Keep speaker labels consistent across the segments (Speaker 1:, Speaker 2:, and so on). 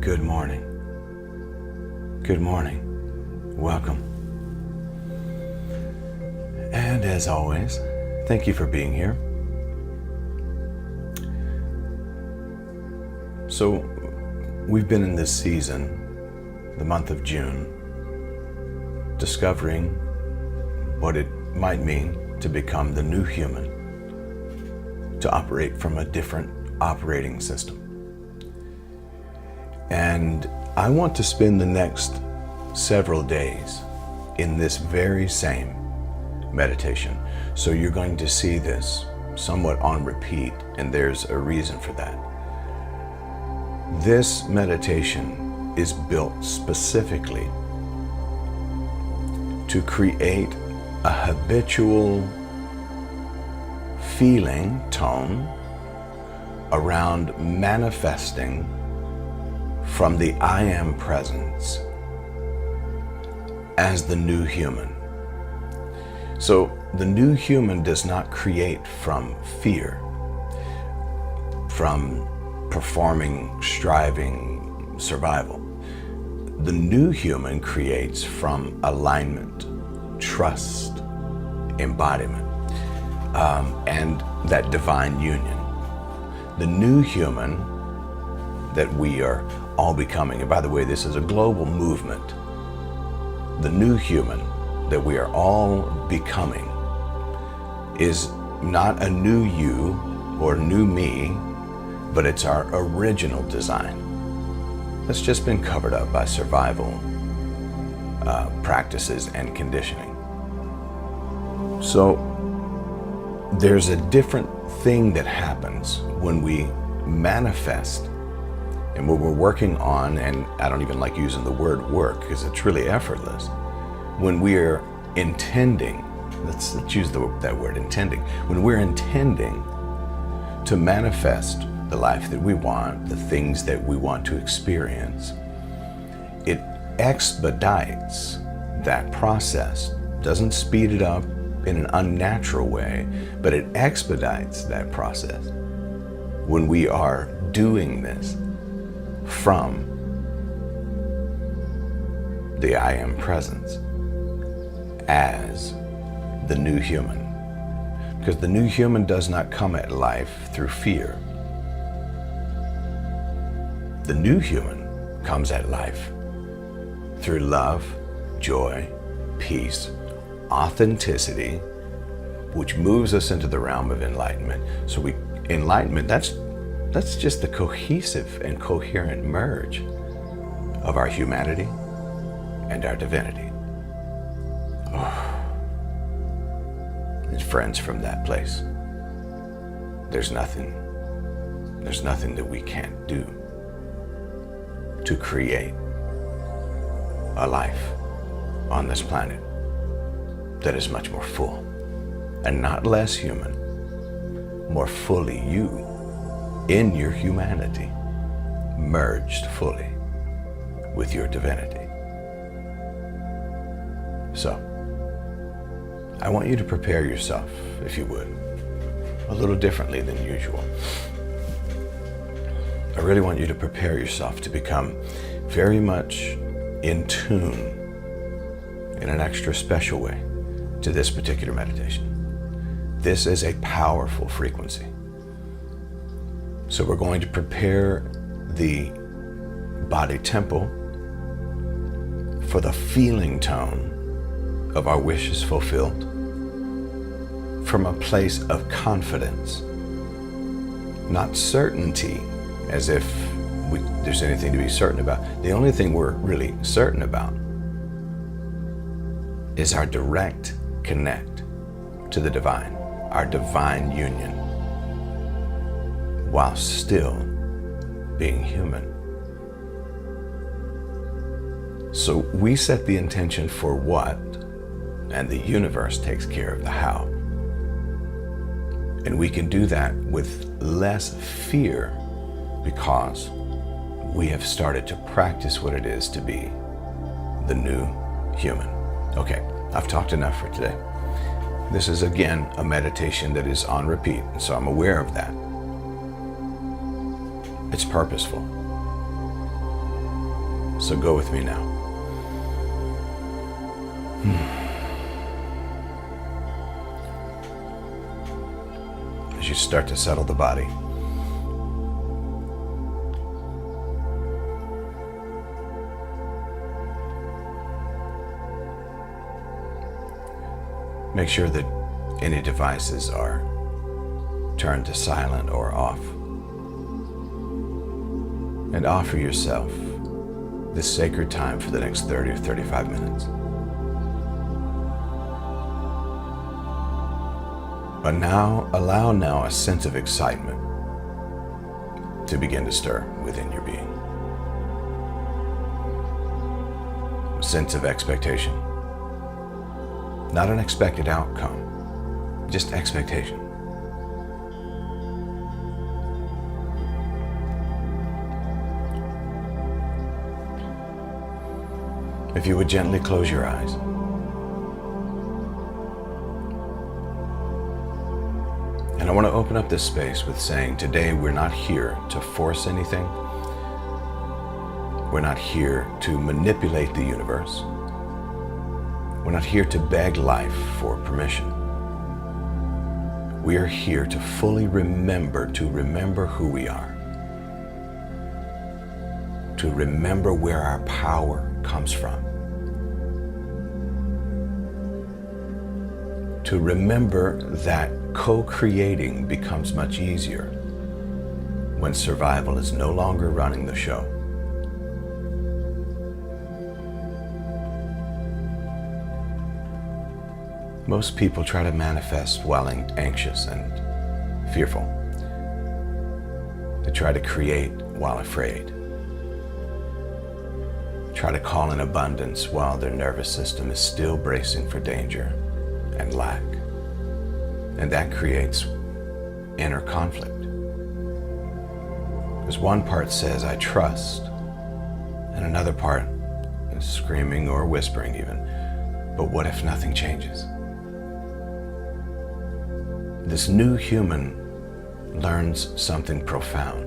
Speaker 1: Good morning. Good morning. Welcome. And as always, thank you for being here. So, we've been in this season, the month of June, discovering what it might mean to become the new human, to operate from a different operating system. And I want to spend the next several days in this very same meditation. So you're going to see this somewhat on repeat, and there's a reason for that. This meditation is built specifically to create a habitual feeling tone around manifesting from the I am presence as the new human. So the new human does not create from fear, from performing, striving, survival. The new human creates from alignment, trust, embodiment, and that divine union. The new human that we are all becoming, and by the way, this is a global movement. The new human that we are all becoming is not a new you or new me, but it's our original design that's just been covered up by survival practices and conditioning. So there's a different thing that happens when we manifest and what we're working on, and I don't even like using the word work because it's really effortless. When we're intending, let's use that word, intending. When we're intending to manifest the life that we want, the things that we want to experience, it expedites that process. Doesn't speed it up in an unnatural way, but it expedites that process when we are doing this from the I am presence as the new human. Because the new human does not come at life through fear. The new human comes at life through love, joy, peace, authenticity, which moves us into the realm of enlightenment. So enlightenment, that's just the cohesive and coherent merge of our humanity and our divinity. And friends, from that place, there's nothing that we can't do to create a life on this planet that is much more full and not less human, more fully you in your humanity, merged fully with your divinity. So, I want you to prepare yourself, if you would, a little differently than usual. I really want you to prepare yourself to become very much in tune in an extra special way to this particular meditation. This is a powerful frequency. So we're going to prepare the body temple for the feeling tone of our wishes fulfilled from a place of confidence, not certainty, as if there's anything to be certain about. The only thing we're really certain about is our direct connect to the divine, our divine union, while still being human. So we set the intention for what, and the universe takes care of the how. And we can do that with less fear because we have started to practice what it is to be the new human. Okay, I've talked enough for today. This is again a meditation that is on repeat, and so I'm aware of that. It's purposeful. So go with me now. As you start to settle the body, make sure that any devices are turned to silent or off. And offer yourself this sacred time for the next 30 or 35 minutes. But now, allow now a sense of excitement to begin to stir within your being. A sense of expectation. Not an expected outcome, just expectation. If you would gently close your eyes. And I want to open up this space with saying, today we're not here to force anything. We're not here to manipulate the universe. We're not here to beg life for permission. We are here to fully remember who we are. To remember where our power comes from. To remember that co-creating becomes much easier when survival is no longer running the show. Most people try to manifest while anxious and fearful. They try to create while afraid. Try to call in abundance while their nervous system is still bracing for danger and lack. And that creates inner conflict. Because one part says, I trust, and another part is screaming or whispering even, but what if nothing changes? This new human learns something profound.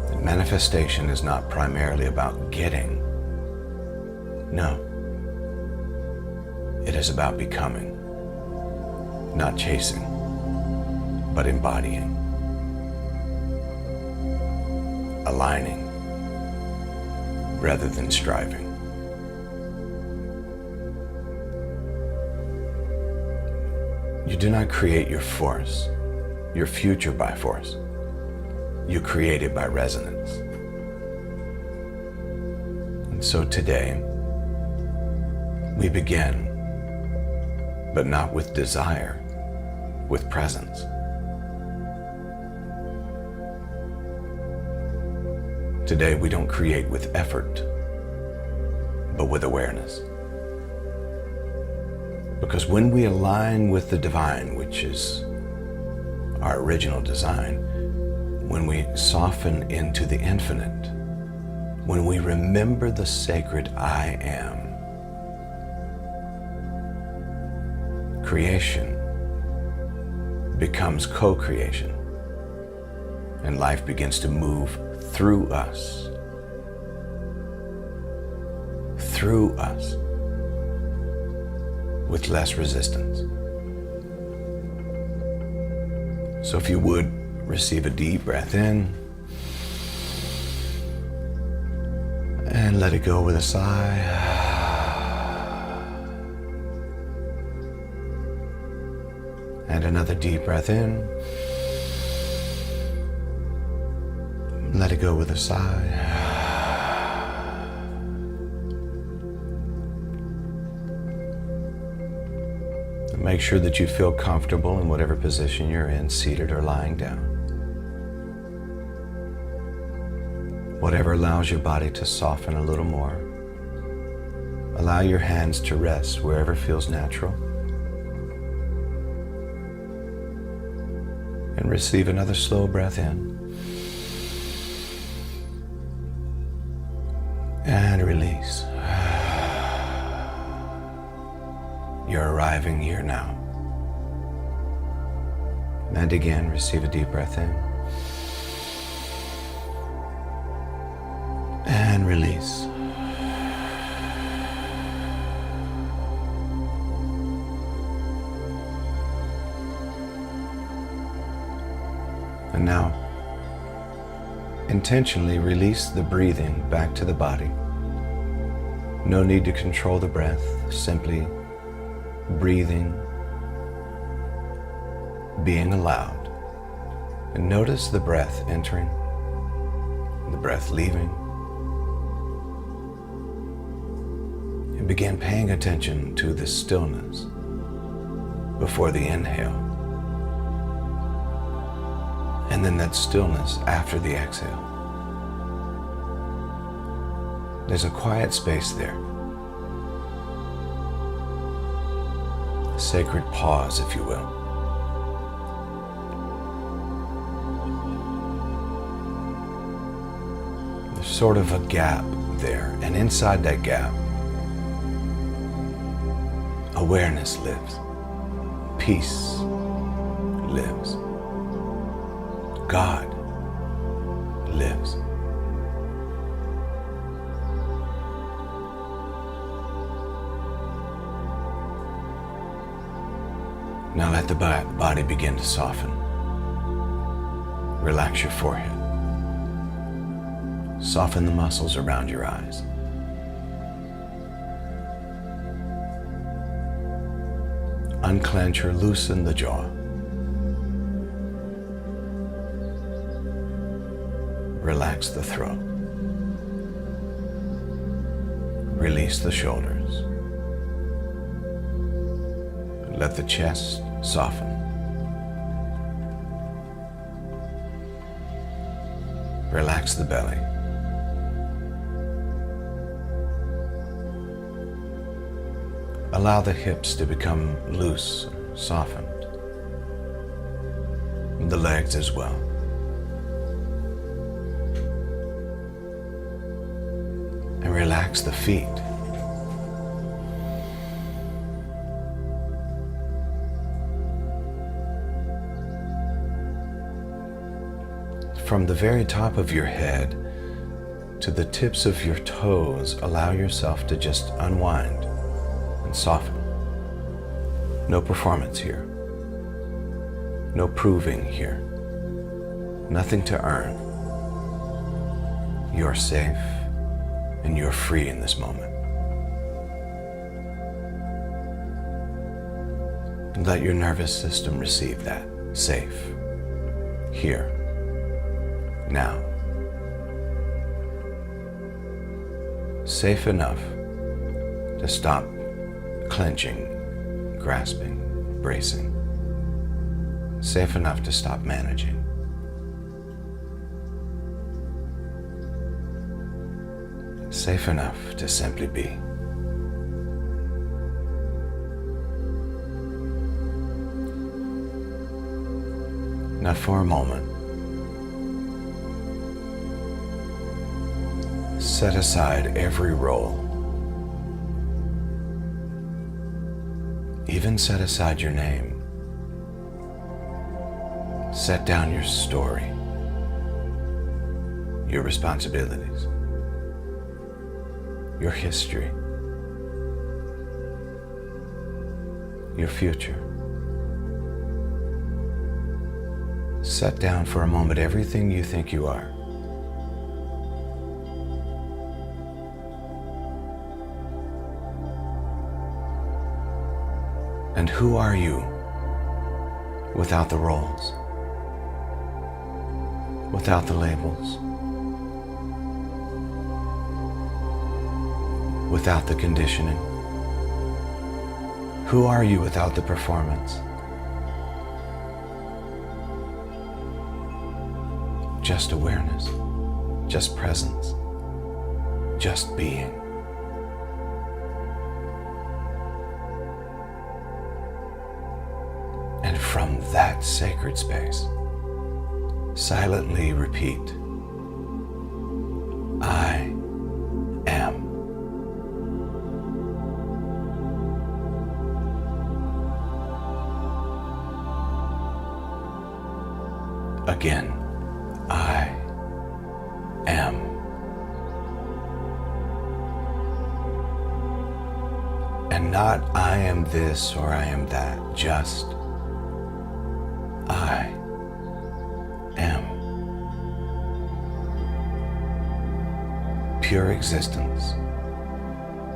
Speaker 1: That manifestation is not primarily about getting. No. It is about becoming. Not chasing, but embodying. Aligning rather than striving. You do not create your force, your future by force. You create it by resonance. And so today, we begin, but not with desire, with presence. Today, we don't create with effort, but with awareness. Because when we align with the divine, which is our original design, when we soften into the infinite, when we remember the sacred I am, creation becomes co-creation, and life begins to move through us. Through us. With less resistance. So if you would, receive a deep breath in and let it go with a sigh. And another deep breath in. Let it go with a sigh. Make sure that you feel comfortable in whatever position you're in, seated or lying down. Whatever allows your body to soften a little more. Allow your hands to rest wherever feels natural. And receive another slow breath in. And release. You're arriving here now. And again, receive a deep breath in. And release. And now, intentionally release the breathing back to the body. No need to control the breath, simply breathing, being allowed. And notice the breath entering, the breath leaving. And begin paying attention to the stillness before the inhale. And then that stillness after the exhale. There's a quiet space there. A sacred pause, if you will. There's sort of a gap there, and inside that gap, awareness lives. Peace lives. God lives. Now let the body begin to soften. Relax your forehead. Soften the muscles around your eyes. Unclench or loosen the jaw. Relax the throat. Release the shoulders. Let the chest soften. Relax the belly. Allow the hips to become loose, softened. The legs as well. And relax the feet. From the very top of your head to the tips of your toes, allow yourself to just unwind and soften. No performance here. No proving here. Nothing to earn. You're safe and you're free in this moment. And let your nervous system receive that. Safe. Here. Now. Safe enough to stop clenching, grasping, bracing. Safe enough to stop managing. Safe enough to simply be. Now for a moment, set aside every role. Even set aside your name. Set down your story, your responsibilities, your history, your future. Set down for a moment everything you think you are. And who are you without the roles, without the labels, without the conditioning? Who are you without the performance? Just awareness, just presence, just being. And from that sacred space, silently repeat, I am. Again, I am. And not I am this or I am that, just I am. pure existence,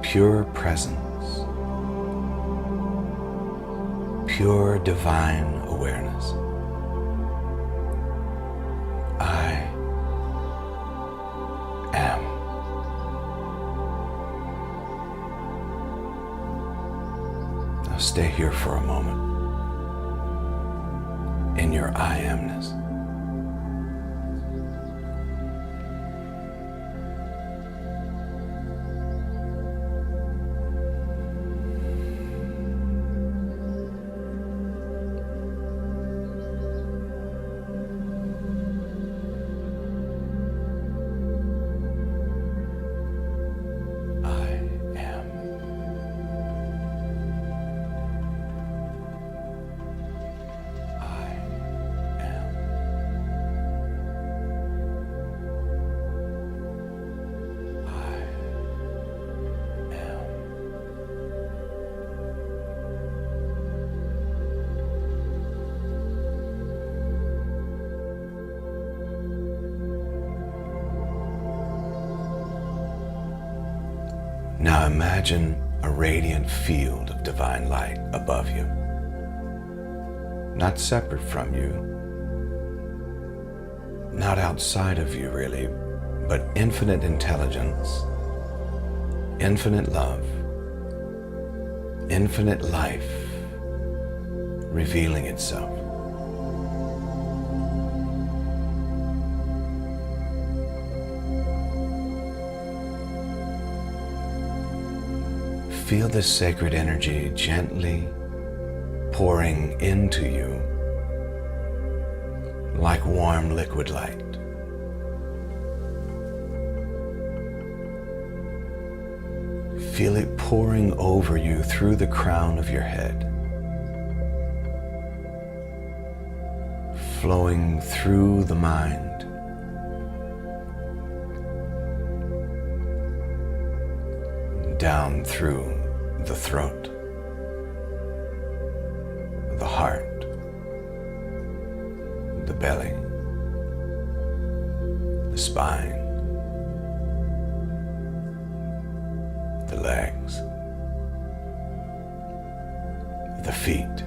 Speaker 1: pure presence, pure divine awareness. I am. Now stay here for a moment in your I amness. Now imagine a radiant field of divine light above you, not separate from you, not outside of you really, but infinite intelligence, infinite love, infinite life revealing itself. Feel this sacred energy gently pouring into you like warm liquid light. Feel it pouring over you through the crown of your head, flowing through the mind, down through the throat, the heart, the belly, the spine, the legs, the feet,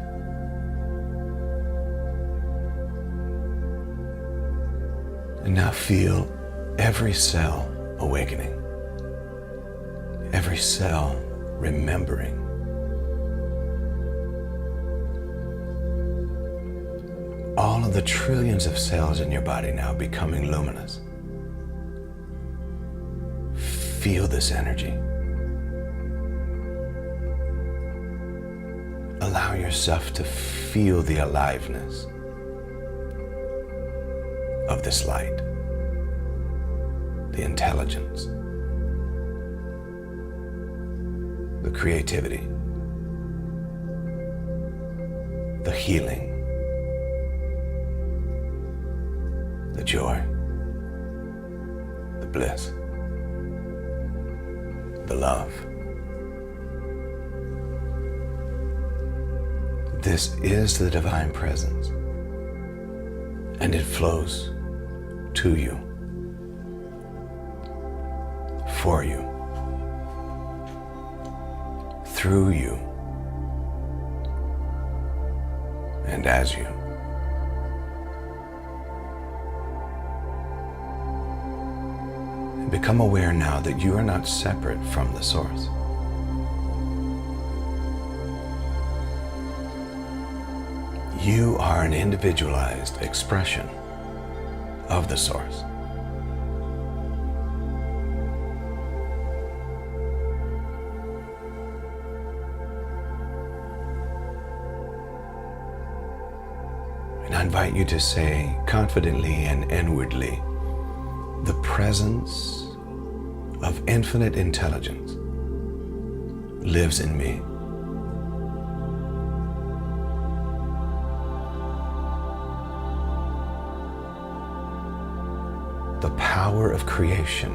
Speaker 1: and now feel every cell awakening. Every cell remembering. All of the trillions of cells in your body now becoming luminous. Feel this energy. Allow yourself to feel the aliveness of this light, the intelligence, the creativity, the healing, the joy, the bliss, the love. This is the divine presence, and it flows to you, for you, through you, and as you. And become aware now that you are not separate from the source. You are an individualized expression of the source. And I invite you to say confidently and inwardly, the presence of infinite intelligence lives in me. The power of creation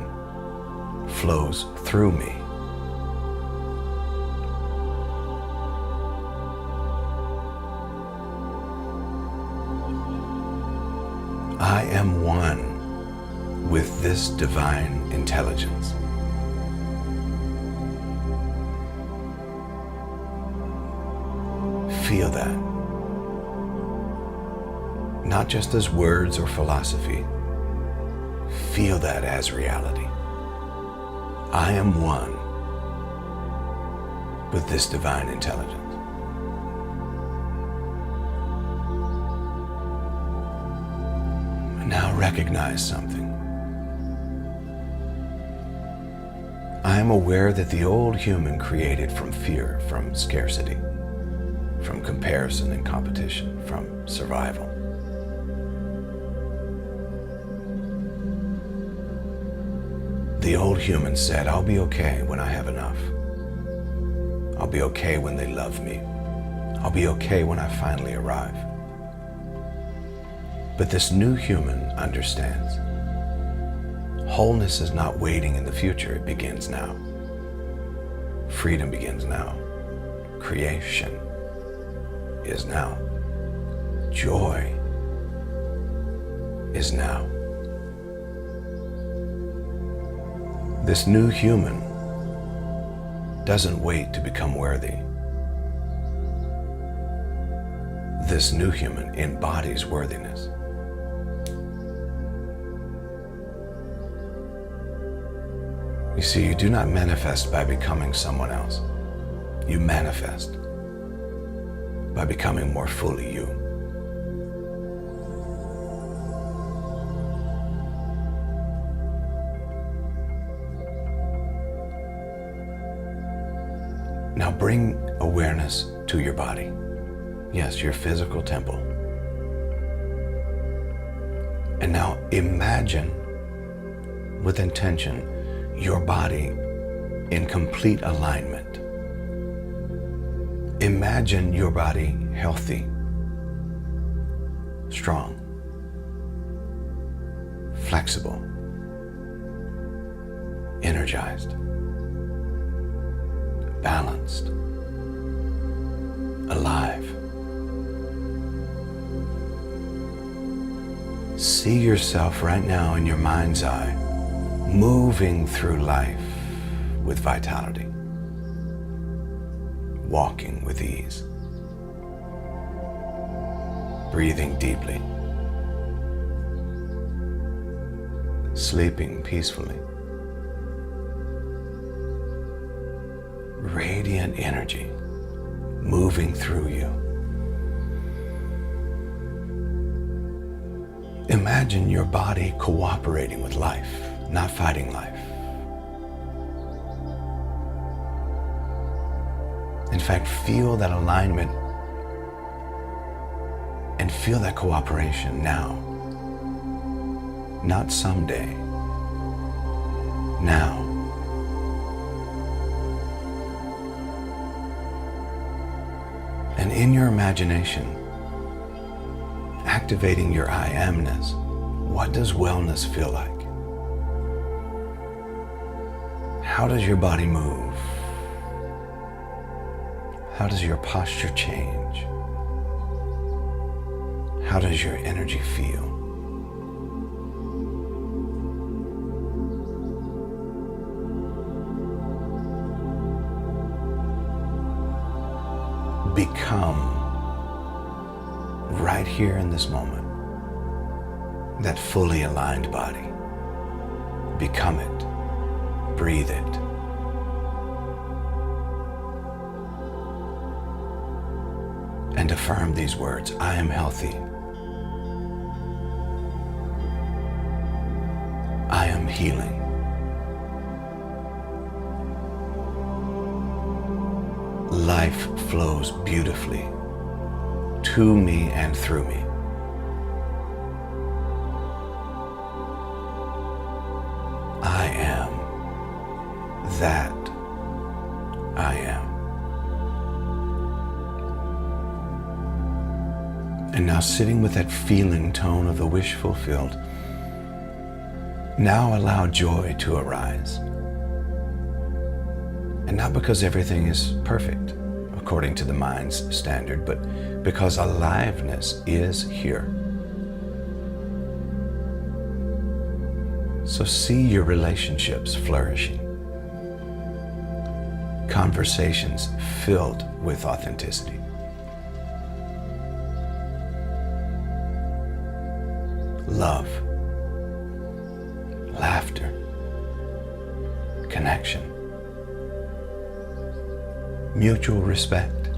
Speaker 1: flows through me. I am one with this divine intelligence. feel that. Not just as words or philosophy. Feel that as reality. I am one with this divine intelligence. Now recognize something. I am aware that the old human created from fear, from scarcity, from comparison and competition, from survival. The old human said, I'll be okay when I have enough. I'll be okay when they love me. I'll be okay when I finally arrive. But this new human understands. Wholeness is not waiting in the future, it begins now. Freedom begins now. Creation is now. Joy is now. This new human doesn't wait to become worthy. This new human embodies worthiness. You see, you do not manifest by becoming someone else. You manifest by becoming more fully you. Now bring awareness to your body. Yes, your physical temple. And now imagine with intention your body in complete alignment. Imagine your body healthy, strong, flexible, energized, balanced, alive. See yourself right now in your mind's eye, moving through life with vitality, walking with ease, breathing deeply, sleeping peacefully. Radiant energy moving through you. Imagine your body cooperating with life, not fighting life. In fact, feel that alignment and feel that cooperation now. Not someday. Now. And in your imagination, activating your I amness, what does wellness feel like? How does your body move? How does your posture change? How does your energy feel? Become, right here in this moment, that fully aligned body. Become it. Breathe it. And affirm these words: I am healthy. I am healing. Life flows beautifully to me and through me. I am that I am. And now, sitting with that feeling tone of the wish fulfilled, now allow joy to arise. And not because everything is perfect according to the mind's standard, but because aliveness is here. So see your relationships flourishing, conversations filled with authenticity, love, laughter, connection, mutual respect,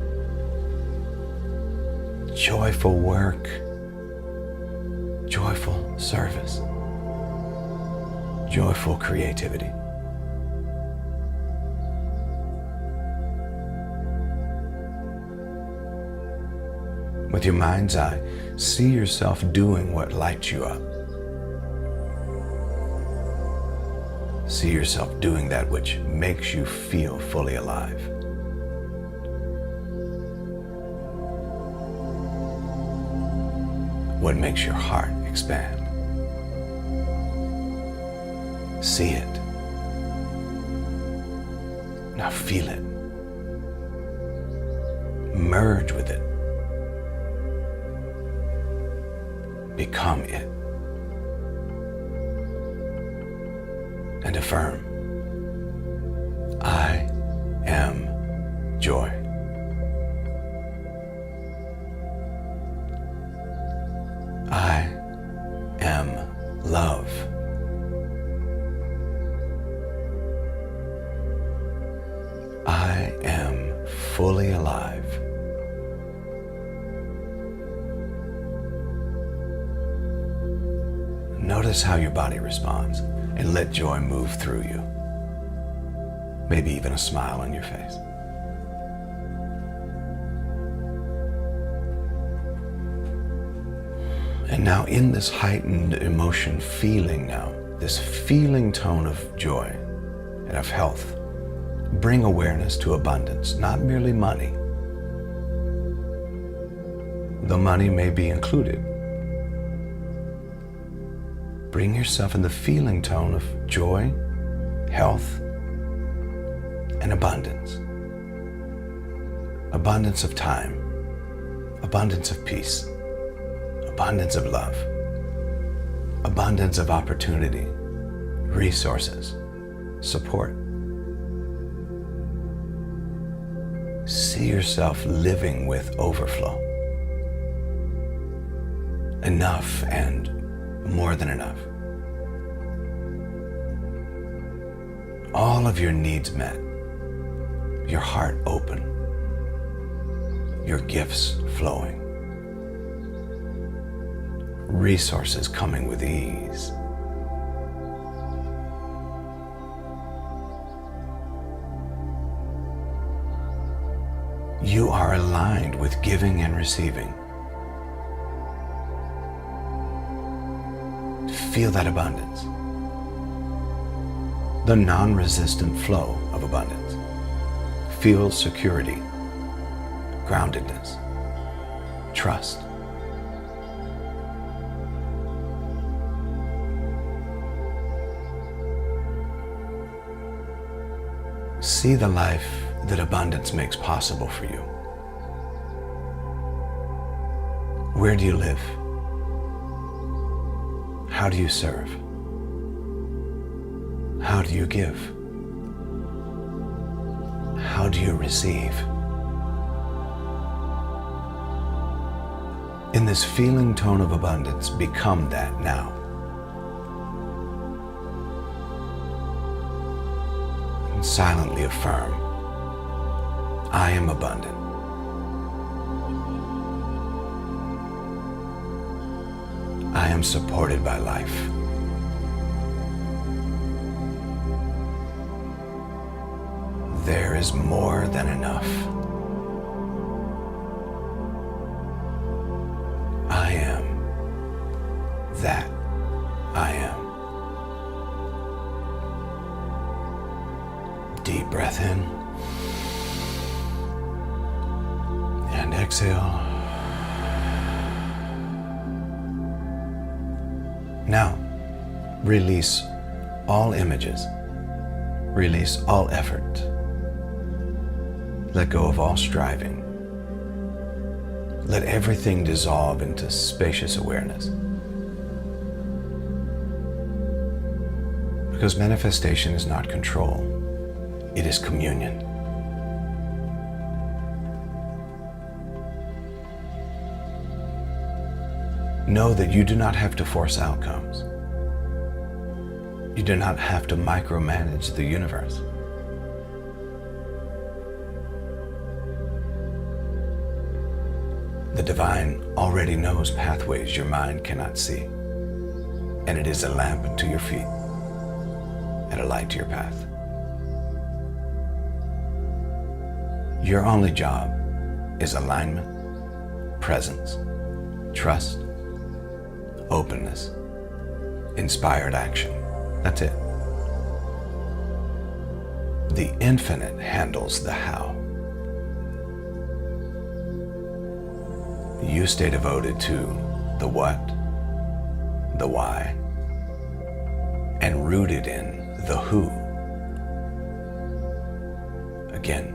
Speaker 1: joyful work, joyful service, joyful creativity. With your mind's eye, see yourself doing what lights you up. See yourself doing that which makes you feel fully alive. What makes your heart expand. See it. Now feel it. Merge with it. Become it. And affirm, I am joy. I am love. I am fully alive. Notice how your body responds and let joy move through you. Maybe even a smile on your face. And now in this heightened emotion feeling now, this feeling tone of joy and of health, bring awareness to abundance, not merely money. Though money may be included, bring yourself in the feeling tone of joy, health, and abundance. Abundance of time, abundance of peace, abundance of love, abundance of opportunity, resources, support. See yourself living with overflow. Enough and more than enough. All of your needs met, your heart open, your gifts flowing, resources coming with ease. You are aligned with giving and receiving. Feel that abundance. The non-resistant flow of abundance. Feel security, groundedness, trust. See the life that abundance makes possible for you. Where do you live? How do you serve? How do you give? How do you receive? In this feeling tone of abundance, become that now. And silently affirm, I am abundant. I am supported by life. There is more than enough. I am that I am. Deep breath in and exhale. Now, release all images. Release all effort. Let go of all striving. Let everything dissolve into spacious awareness. Because manifestation is not control, it is communion. Know that you do not have to force outcomes. You do not have to micromanage the universe. The divine already knows pathways your mind cannot see, and it is a lamp unto your feet and a light to your path. Your only job is alignment, presence, trust, openness, inspired action. That's it. The infinite handles the how. You stay devoted to the what, the why, and rooted in the who. Again,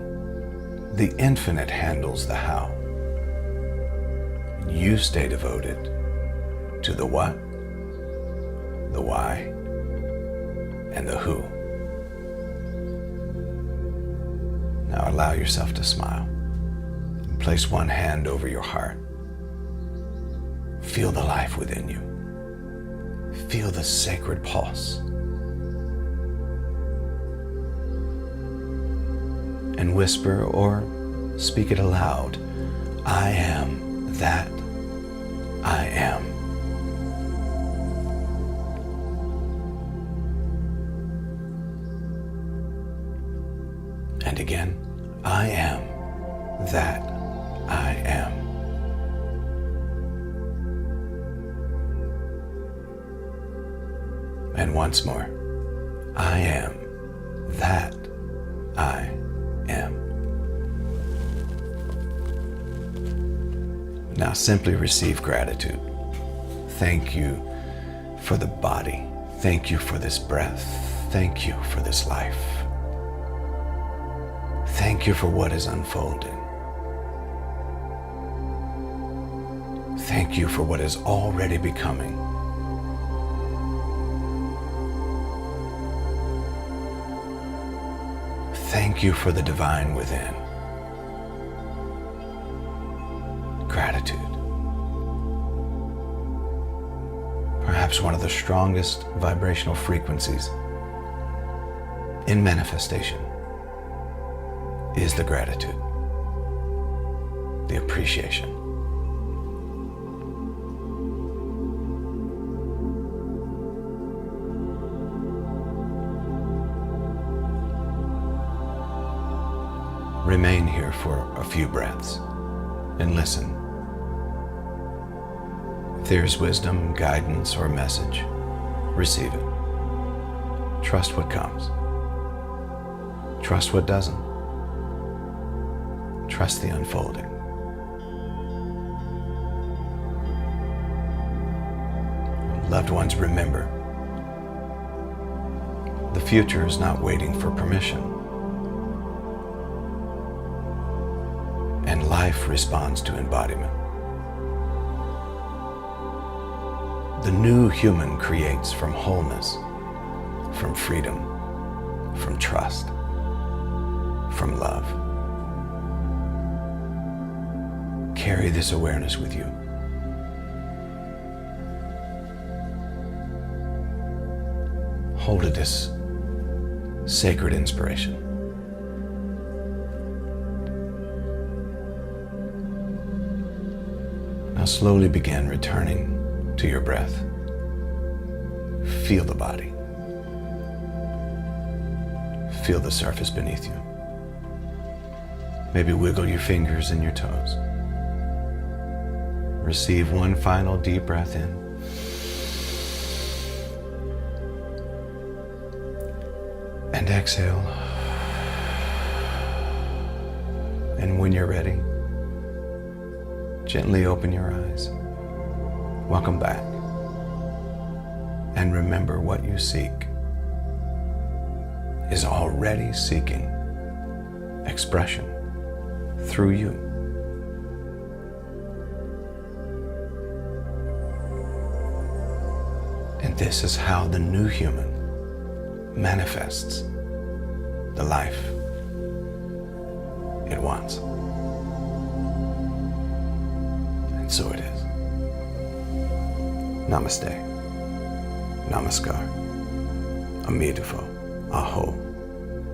Speaker 1: the infinite handles the how. You stay devoted to the what, the why, and the who. Now allow yourself to smile. Place one hand over your heart. Feel the life within you. Feel the sacred pulse. And whisper or speak it aloud. I am that I am. And again, I am that I am. And once more, I am that I am. Now simply receive gratitude. Thank you for the body. Thank you for this breath. Thank you for this life. Thank you for what is unfolding. Thank you for what is already becoming. Thank you for the divine within. Gratitude. Perhaps one of the strongest vibrational frequencies in manifestation is the gratitude, the appreciation. Remain here for a few breaths and listen. If there's wisdom, guidance, or message, receive it. Trust what comes. Trust what doesn't. Trust the unfolding. Loved ones, remember, the future is not waiting for permission. And life responds to embodiment. The new human creates from wholeness, from freedom, from trust, from love. Carry this awareness with you. Hold it as sacred inspiration. Now slowly begin returning to your breath. Feel the body. Feel the surface beneath you. Maybe wiggle your fingers and your toes. Receive one final deep breath in. And exhale. And when you're ready, gently open your eyes. Welcome back. And remember, what you seek is already seeking expression through you. And this is how the new human manifests the life it wants. And so it is. Namaste. Namaskar. Amitabha. Aho.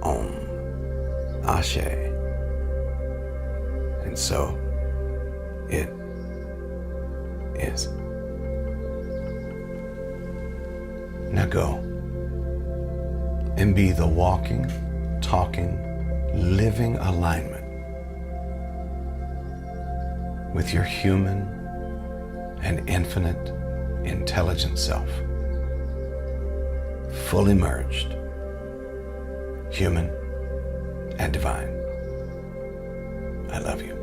Speaker 1: Om. Ashe. And so it is. Now go and be the walking, talking, living alignment with your human and infinite intelligent self, fully merged, human and divine. I love you.